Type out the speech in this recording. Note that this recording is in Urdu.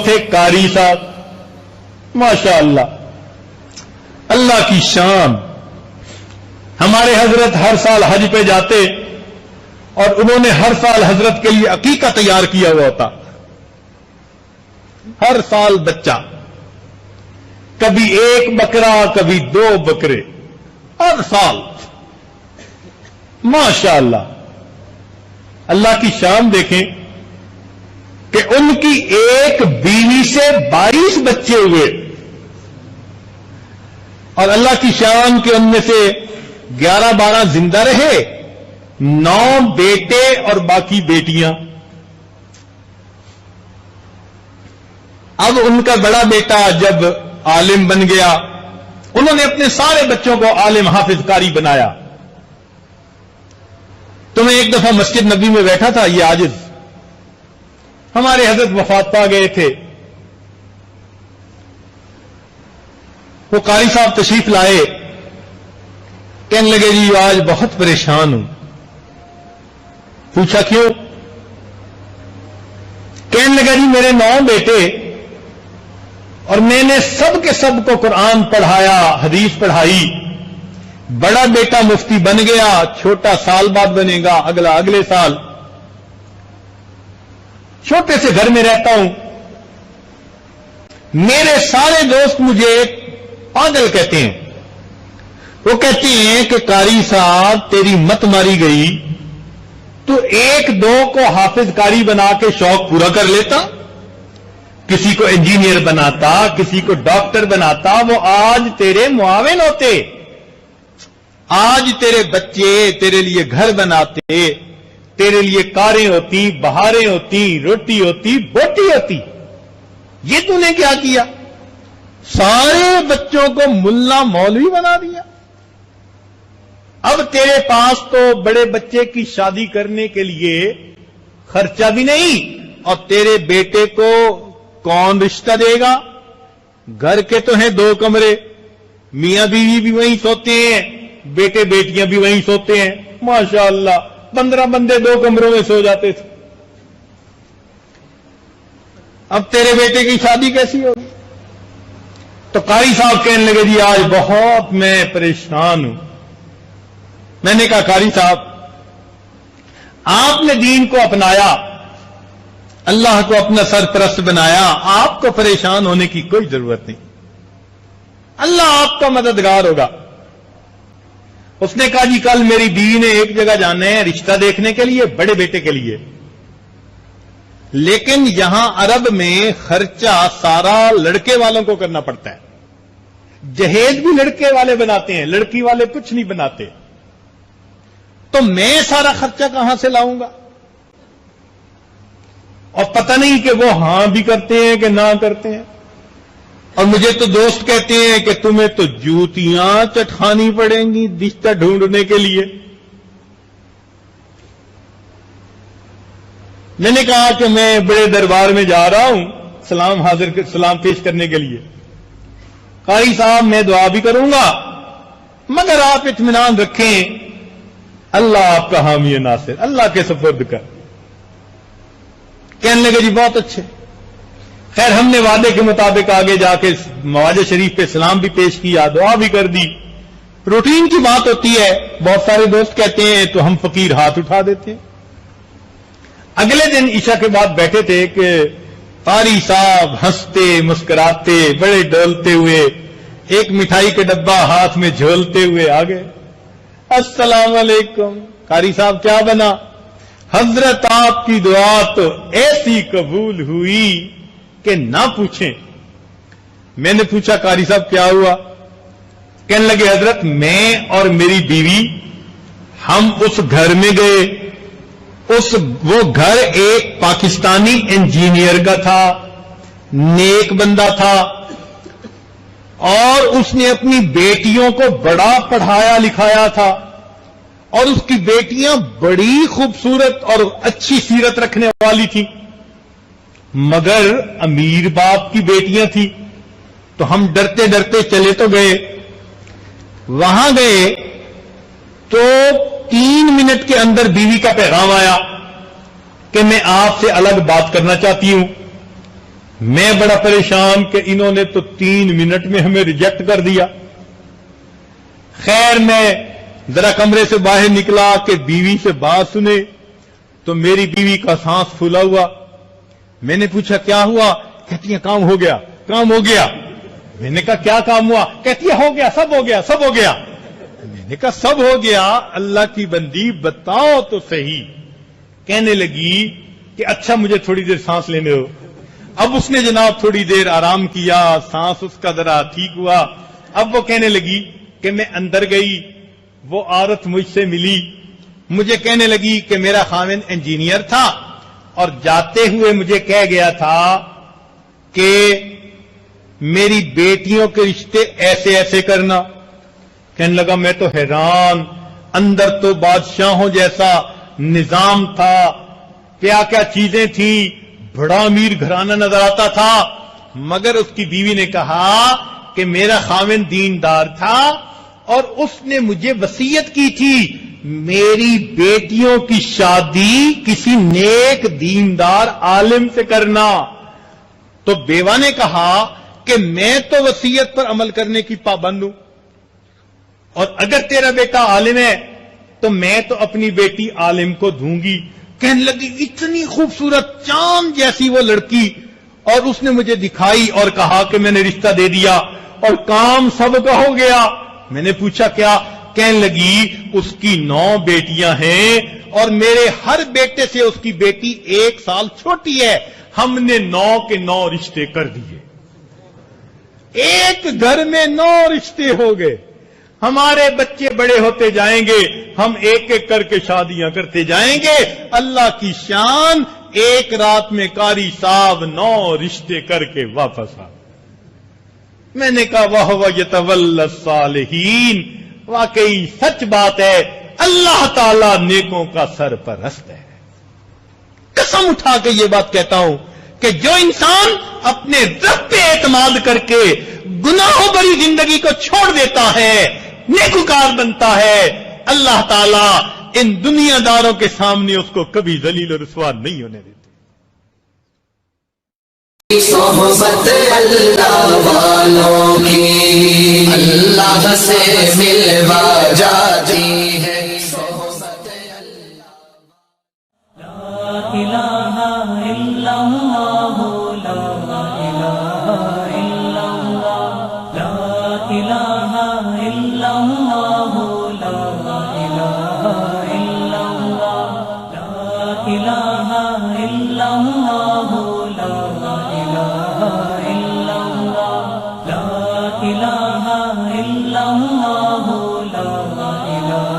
تھے قاری صاحب، ماشاء اللہ، اللہ کی شان. ہمارے حضرت ہر سال حج پہ جاتے اور انہوں نے ہر سال حضرت کے لیے عقیقہ تیار کیا ہوا ہوتا. ہر سال بچہ، کبھی ایک بکرا کبھی 2 بکرے، ہر سال. ماشاء اللہ، اللہ کی شان دیکھیں کہ ان کی ایک بیوی سے 22 بچے ہوئے، اور اللہ کی شان کہ ان میں سے 11-12 زندہ رہے، 9 بیٹے اور باقی بیٹیاں. اب ان کا بڑا بیٹا جب عالم بن گیا، انہوں نے اپنے سارے بچوں کو عالم حافظ قاری بنایا. تو میں ایک دفعہ مسجد نبی میں بیٹھا تھا، یہ عاجز، ہمارے حضرت وفات پا گئے تھے. وہ قاری صاحب تشریف لائے، کہنے لگے جی آج بہت پریشان ہوں. پوچھا کیوں؟ کہنے لگا جی میرے 9 بیٹے اور میں نے سب کے سب کو قرآن پڑھایا، حدیث پڑھائی. بڑا بیٹا مفتی بن گیا، چھوٹا سال بعد بنے گا، اگلا اگلے سال. چھوٹے سے گھر میں رہتا ہوں، میرے سارے دوست مجھے پاگل کہتے ہیں. وہ کہتے ہیں کہ قاری صاحب تیری مت ماری گئی، تو 1-2 کو حافظ قاری بنا کے شوق پورا کر لیتا، کسی کو انجینئر بناتا، کسی کو ڈاکٹر بناتا، وہ آج تیرے معاون ہوتے، آج تیرے بچے تیرے لیے گھر بناتے، تیرے لیے کاریں ہوتی، بہاریں ہوتی، روٹی ہوتی، بوٹی ہوتی. یہ تو نے کیا کیا؟ سارے بچوں کو ملا مولوی بنا دیا. اب تیرے پاس تو بڑے بچے کی شادی کرنے کے لیے خرچہ بھی نہیں، اور تیرے بیٹے کو کون رشتہ دے گا؟ گھر کے تو ہیں 2 کمرے، میاں بیوی بھی وہیں سوتے ہیں، بیٹے بیٹیاں بھی وہیں سوتے ہیں. ماشاء اللہ 15 بندے 2 کمروں میں سو جاتے تھے. اب تیرے بیٹے کی شادی کیسی ہوگی؟ تو قاری صاحب کہنے لگے جی آج بہت میں پریشان ہوں. میں نے کہا قاری صاحب آپ نے دین کو اپنایا، اللہ کو اپنا سرپرست بنایا، آپ کو پریشان ہونے کی کوئی ضرورت نہیں، اللہ آپ کا مددگار ہوگا. اس نے کہا جی کل میری بیوی نے ایک جگہ جانا ہے رشتہ دیکھنے کے لیے، بڑے بیٹے کے لیے، لیکن یہاں عرب میں خرچہ سارا لڑکے والوں کو کرنا پڑتا ہے. جہیز بھی لڑکے والے بناتے ہیں، لڑکی والے کچھ نہیں بناتے. تو میں سارا خرچہ کہاں سے لاؤں گا؟ اور پتہ نہیں کہ وہ ہاں بھی کرتے ہیں کہ نہ کرتے ہیں. اور مجھے تو دوست کہتے ہیں کہ تمہیں تو جوتیاں چٹھانی پڑیں گی رشتہ ڈھونڈنے کے لیے. میں نے کہا کہ میں بڑے دربار میں جا رہا ہوں سلام پیش کرنے کے لیے. قاری صاحب میں دعا بھی کروں گا، مگر آپ اطمینان رکھیں اللہ آپ کا حامی ناصر، اللہ کے سپرد کر. کہنے لگے جی بہت اچھے. خیر ہم نے وعدے کے مطابق آگے جا کے مواجہ شریف پہ سلام بھی پیش کیا، دعا بھی کر دی. روٹین کی بات ہوتی ہے، بہت سارے دوست کہتے ہیں تو ہم فقیر ہاتھ اٹھا دیتے ہیں. اگلے دن عشاء کے بعد بیٹھے تھے کہ قاری صاحب ہنستے مسکراتے بڑے ڈولتے ہوئے ایک مٹھائی کے ڈبہ ہاتھ میں جھولتے ہوئے آ گئے. السلام علیکم. قاری صاحب کیا بنا؟ حضرت آپ کی دعا تو ایسی قبول ہوئی کہ نہ پوچھیں. میں نے پوچھا قاری صاحب کیا ہوا؟ کہنے لگے حضرت میں اور میری بیوی ہم اس گھر میں گئے، وہ گھر ایک پاکستانی انجینئر کا تھا، نیک بندہ تھا، اور اس نے اپنی بیٹیوں کو بڑا پڑھایا لکھایا تھا، اور اس کی بیٹیاں بڑی خوبصورت اور اچھی سیرت رکھنے والی تھیں، مگر امیر باپ کی بیٹیاں تھیں. تو ہم ڈرتے ڈرتے چلے تو گئے. وہاں گئے تو 3 منٹ کے اندر بیوی کا پیغام آیا کہ میں آپ سے الگ بات کرنا چاہتی ہوں. میں بڑا پریشان کہ انہوں نے تو 3 منٹ میں ہمیں ریجیکٹ کر دیا۔ خیر میں ذرا کمرے سے باہر نکلا کہ بیوی سے بات سنے تو میری بیوی کا سانس پھولا ہوا۔ میں نے پوچھا کیا ہوا؟ کہتی ہے کام ہو گیا، کام ہو گیا۔ میں نے کہا کیا کام ہوا؟ کہتی ہے ہو گیا، سب ہو گیا، سب ہو گیا۔ میں نے کہا سب ہو گیا؟ اللہ کی بندی بتاؤ تو صحیح۔ کہنے لگی کہ اچھا مجھے تھوڑی دیر سانس لینے دو۔ اب اس نے جناب تھوڑی دیر آرام کیا، سانس اس کا ذرا ٹھیک ہوا۔ اب وہ کہنے لگی کہ میں اندر گئی، وہ عورت مجھ سے ملی، مجھے کہنے لگی کہ میرا خاوند انجینئر تھا اور جاتے ہوئے مجھے کہہ گیا تھا کہ میری بیٹیوں کے رشتے ایسے ایسے کرنا۔ کہنے لگا میں تو حیران، اندر تو بادشاہوں جیسا نظام تھا، کیا کیا چیزیں تھیں، بڑا امیر گھرانہ نظر آتا تھا، مگر اس کی بیوی نے کہا کہ میرا خاوند دیندار تھا اور اس نے مجھے وصیت کی تھی میری بیٹیوں کی شادی کسی نیک دیندار عالم سے کرنا۔ تو بیوہ نے کہا کہ میں تو وصیت پر عمل کرنے کی پابند ہوں، اور اگر تیرا بیٹا عالم ہے تو میں تو اپنی بیٹی عالم کو دوں گی۔ کہنے لگی اتنی خوبصورت چاند جیسی وہ لڑکی، اور اس نے مجھے دکھائی اور کہا کہ میں نے رشتہ دے دیا اور کام سب کا ہو گیا۔ میں نے پوچھا کیا؟ کہنے لگی اس کی 9 بیٹیاں ہیں اور میرے ہر بیٹے سے اس کی بیٹی 1 سال چھوٹی ہے، ہم نے 9 کے 9 رشتے کر دیے، ایک گھر میں 9 رشتے ہو گئے۔ ہمارے بچے بڑے ہوتے جائیں گے، ہم ایک ایک کر کے شادیاں کرتے جائیں گے۔ اللہ کی شان، ایک رات میں قاری صاحب 9 رشتے کر کے واپس آ۔ میں نے کہا وَهُوَ يَتَوَلَّى الصَّالِحِينَ، واقعی سچ بات ہے، اللہ تعالیٰ نیکوں کا سرپرست ہے۔ قسم اٹھا کے یہ بات کہتا ہوں کہ جو انسان اپنے رب پہ اعتماد کر کے گناہوں بری زندگی کو چھوڑ دیتا ہے، نیکوکار بنتا ہے، اللہ تعالیٰ ان دنیا داروں کے سامنے اس کو کبھی ذلیل و رسوا نہیں ہونے دیتے۔ صحبت اللہ والوں کی اللہ سے ملوا جاتی ہے۔ صحبت اللہ لا الہ الا اللہ، لا الہ الا اللہ، لا الہ الا اللہ، لا الہ الا اللہ، لا الہ الا اللہ، لا الہ الا اللہ، لا الہ